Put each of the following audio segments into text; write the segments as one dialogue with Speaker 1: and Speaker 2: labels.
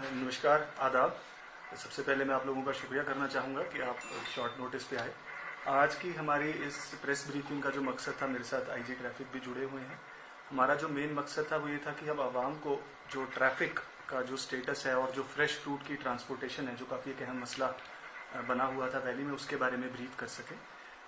Speaker 1: नमस्कार, आदाब। सबसे पहले मैं आप लोगों का शुक्रिया करना चाहूँगा कि आप शॉर्ट नोटिस पे आए। आज की हमारी इस प्रेस ब्रीफिंग का जो मकसद था, मेरे साथ आईजी ट्रैफिक भी जुड़े हुए हैं। हमारा जो मेन मकसद था वो ये था कि हम आवाम को जो ट्रैफिक का जो स्टेटस है और जो फ्रेश फ्रूट की ट्रांसपोर्टेशन है, जो काफ़ी एक अहम मसला बना हुआ था वैली में, उसके बारे में ब्रीफ कर सकें।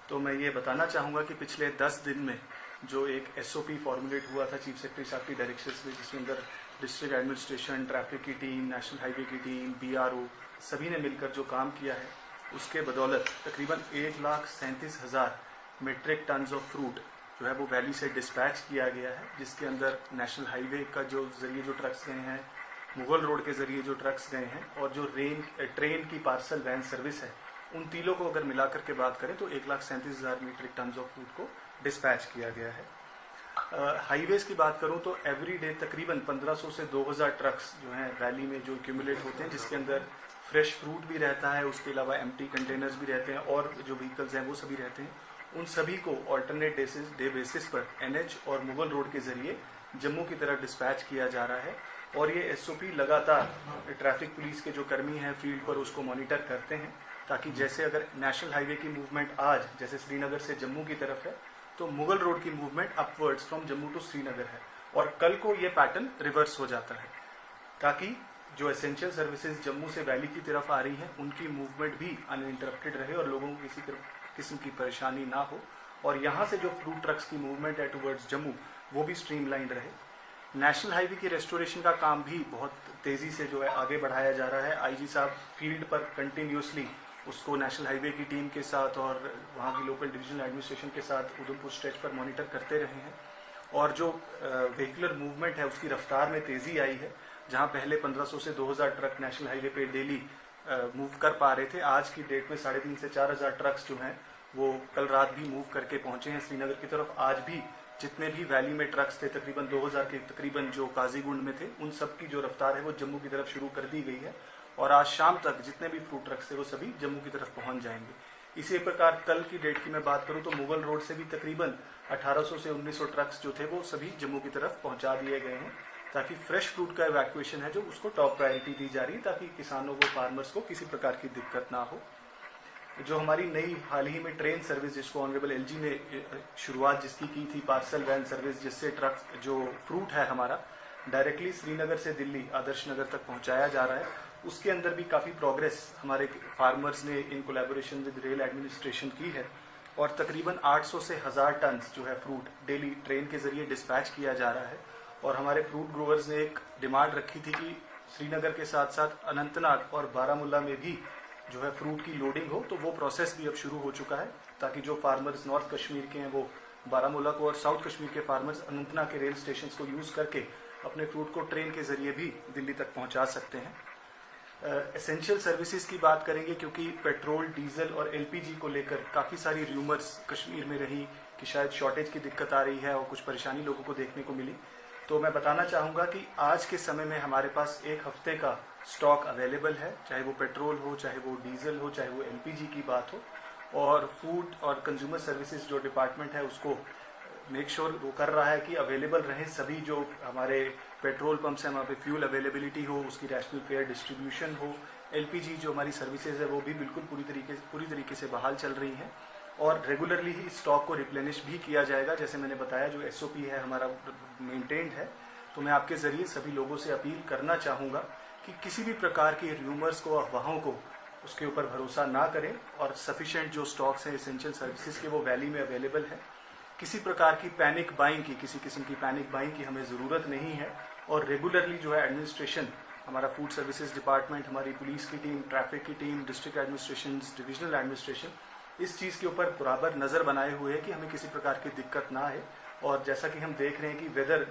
Speaker 1: तो मैं ये बताना चाहूँगा कि पिछले 10 दिन में जो एक SOP फॉर्मुलेट हुआ था चीफ सेक्रेटरी साहब की डायरेक्शन में, जिसके अंदर डिस्ट्रिक्ट एडमिनिस्ट्रेशन, ट्रैफिक की टीम, नेशनल हाईवे की टीम, BRO सभी ने मिलकर जो काम किया है, उसके बदौलत तकरीबन 1,37,000 मीट्रिक टन्स ऑफ फ्रूट जो है वो वैली से डिस्पैच किया गया है, जिसके अंदर नेशनल हाईवे का जो जरिए जो ट्रक्स गए हैं, मुगल रोड के जरिए जो ट्रक्स गए हैं, और जो ट्रेन की पार्सल वैन सर्विस है, उन तीनों को अगर मिलाकर के बात करें तो 1,37,000 मीट्रिक टन्स ऑफ फ्रूट को डिस्पैच किया गया है। हाईवेज की बात करूं तो एवरी डे तकरीबन 1500 से 2000 ट्रक्स जो हैं वैली में जो एक्यूमुलेट होते हैं, जिसके अंदर फ्रेश फ्रूट भी रहता है, उसके अलावा एम्प्टी कंटेनर्स भी रहते हैं, और जो व्हीकल्स हैं वो सभी रहते हैं। उन सभी को ऑल्टरनेट डे बेसिस पर NH और मुगल रोड के जरिए जम्मू की तरफ डिस्पैच किया जा रहा है। और ये SOP लगातार ट्रैफिक पुलिस के जो कर्मी हैं फील्ड पर उसको मॉनिटर करते हैं, ताकि जैसे अगर नेशनल हाईवे की मूवमेंट आज जैसे श्रीनगर से जम्मू की तरफ है, तो मुगल रोड की movement upwards from Jammu to Srinagar है, और कल को ये पैटर्न रिवर्स हो जाता है, ताकि जो एसेंशियल सर्विसेज जम्मू से वैली की तरफ आ रही हैं उनकी मूवमेंट भी अनइंटरप्टेड रहे और लोगों को किसी किस्म की परेशानी ना हो, और यहाँ से जो फ्रूट ट्रक्स की मूवमेंट है टुवर्ड्स जम्मू वो भी स्ट्रीमलाइन रहे। नेशनल हाईवे की रेस्टोरेशन का काम भी बहुत तेजी से जो है आगे बढ़ाया जा रहा है। IG साहब फील्ड पर कंटिन्यूसली उसको नेशनल हाईवे की टीम के साथ और वहाँ की लोकल डिविजनल एडमिनिस्ट्रेशन के साथ उधमपुर स्ट्रेच पर मॉनिटर करते रहे हैं, और जो व्हीकुलर मूवमेंट है उसकी रफ्तार में तेजी आई है। जहाँ पहले 1500 से 2000 ट्रक नेशनल हाईवे पे डेली मूव कर पा रहे थे, आज की डेट में 3,500 से 4,000 ट्रक्स जो हैं वो कल रात भी मूव करके पहुंचे हैं श्रीनगर की तरफ। आज भी जितने भी वैली में ट्रक्स थे, तकरीबन 2000 के तकरीबन जो काजीगुंड में थे, उन सब की जो रफ्तार है वो जम्मू की तरफ शुरू कर दी गई है, और आज शाम तक जितने भी फ्रूट ट्रक्स थे वो सभी जम्मू की तरफ पहुंच जाएंगे। इसी प्रकार कल की डेट की मैं बात करूं तो मुगल रोड से भी तकरीबन 1800 से 1900 ट्रक्स जो थे वो सभी जम्मू की तरफ पहुंचा दिए गए हैं, ताकि फ्रेश फ्रूट का इवैक्यूएशन है जो उसको टॉप प्रायोरिटी दी जा रही है, ताकि किसानों को, फार्मर्स को किसी प्रकार की दिक्कत ना हो। जो हमारी नई हाल ही में ट्रेन सर्विस, जिसको ऑनरेबल LG ने शुरुआत जिसकी की थी, पार्सल वैन सर्विस, जिससे ट्रक जो फ्रूट है हमारा डायरेक्टली श्रीनगर से दिल्ली आदर्श नगर तक पहुंचाया जा रहा है, उसके अंदर भी काफ़ी प्रोग्रेस हमारे फार्मर्स ने in collaboration with rail administration की है, और तकरीबन 800 से 1000 टन जो है फ्रूट डेली ट्रेन के जरिए डिस्पैच किया जा रहा है। और हमारे फ्रूट ग्रोवर्स ने एक डिमांड रखी थी कि श्रीनगर के साथ साथ अनंतनाग और बारामूला में भी जो है फ्रूट की लोडिंग हो, तो वो प्रोसेस भी अब शुरू हो चुका है, ताकि जो फार्मर्स नॉर्थ कश्मीर के हैं वो बारामूला को, और साउथ कश्मीर के फार्मर्स अनंतनाग के रेल स्टेशन को यूज करके अपने फ्रूट को ट्रेन के जरिए भी दिल्ली तक पहुंचा सकते हैं। एसेंशियल सर्विसेज की बात करेंगे, क्योंकि पेट्रोल, डीजल और LPG को लेकर काफ़ी सारी र्यूमर्स कश्मीर में रही कि शायद शॉर्टेज की दिक्कत आ रही है और कुछ परेशानी लोगों को देखने को मिली। तो मैं बताना चाहूँगा कि आज के समय में हमारे पास एक हफ्ते का स्टॉक अवेलेबल है, चाहे वो पेट्रोल हो, चाहे वो डीजल हो, चाहे वो LPG की बात हो, और फूड और कंज्यूमर सर्विसेज जो डिपार्टमेंट है उसको मेक श्योर वो कर रहा है कि अवेलेबल रहे सभी जो हमारे पेट्रोल पंप्स हैं, वहाँ पे फ्यूल अवेलेबिलिटी हो, उसकी रैशनल फेयर डिस्ट्रीब्यूशन हो। LPG जो हमारी सर्विसेज है वो भी बिल्कुल पूरी तरीके से बहाल चल रही हैं, और रेगुलरली ही स्टॉक को रिप्लेनिश भी किया जाएगा। जैसे मैंने बताया, जो SOP है हमारा मेंटेन्ड है। तो मैं आपके जरिए सभी लोगों से अपील करना चाहूँगा कि किसी भी प्रकार के र्यूमर्स को, अफवाहों को, उसके ऊपर भरोसा ना करें, और सफिशिएंट जो स्टॉक्स हैं एसेंशियल सर्विसेज के वो वैली में अवेलेबल है। किसी प्रकार की पैनिक बाइंग की, किसी किस्म की पैनिक बाइंग की हमें ज़रूरत नहीं है, और रेगुलरली जो है एडमिनिस्ट्रेशन, हमारा फूड सर्विसेज डिपार्टमेंट, हमारी पुलिस की टीम, ट्रैफिक की team, district administration, divisional administration इस चीज़ के ऊपर बराबर नज़र बनाए हुए है कि हमें किसी प्रकार की दिक्कत ना आए। और जैसा कि हम देख रहे हैं कि वेदर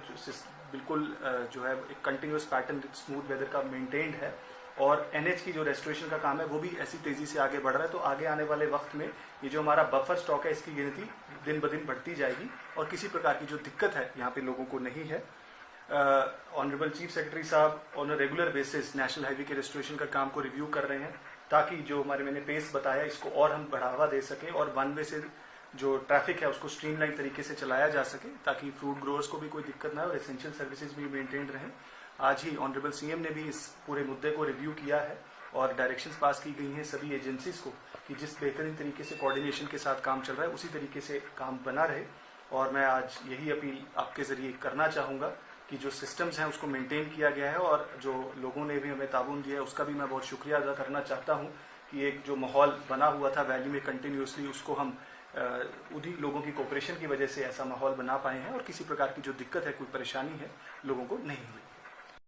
Speaker 1: बिल्कुल जो है एक कंटिन्यूस पैटर्न, स्मूथ वेदर का मेंटेन्ड है, और NH की जो रेस्टोरेशन का काम है वो भी ऐसी तेजी से आगे बढ़ रहा है। तो आगे आने वाले वक्त में ये जो हमारा बफर स्टॉक है इसकी गिनती दिन ब दिन बढ़ती जाएगी, और किसी प्रकार की जो दिक्कत है यहाँ पे लोगों को नहीं है। ऑनरेबल चीफ सेक्रेटरी साहब on a regular basis national highway के रेस्टोरेशन का काम को रिव्यू कर रहे हैं, ताकि जो मैंने पेस बताया इसको और हम बढ़ावा दे सकें, और वन वे से जो ट्रैफिक है उसको स्ट्रीमलाइन तरीके से चलाया जा सके, ताकि फ्रूट ग्रोअर्स को भी कोई दिक्कत ना हो और एसेंशियल सर्विसेज भी मेंटेन रहें। आज ही ऑनरेबल सीएम ने भी इस पूरे मुद्दे को रिव्यू किया है और डायरेक्शंस पास की गई हैं सभी एजेंसीज को कि जिस बेहतरीन तरीके से कोऑर्डिनेशन के साथ काम चल रहा है उसी तरीके से काम बना रहे। और मैं आज यही अपील आपके जरिए करना चाहूँगा कि जो सिस्टम्स हैं उसको मेंटेन किया गया है और जो लोगों ने भी हमें ताबून दिया है उसका भी मैं बहुत शुक्रिया अदा करना चाहता हूँ कि एक जो माहौल बना हुआ था वैली में कंटिन्यूसली उसको हम उन्हीं लोगों की कोऑपरेशन की वजह से ऐसा माहौल बना पाए हैं और किसी प्रकार की जो दिक्कत है, कोई परेशानी है, लोगों को नहीं हुई।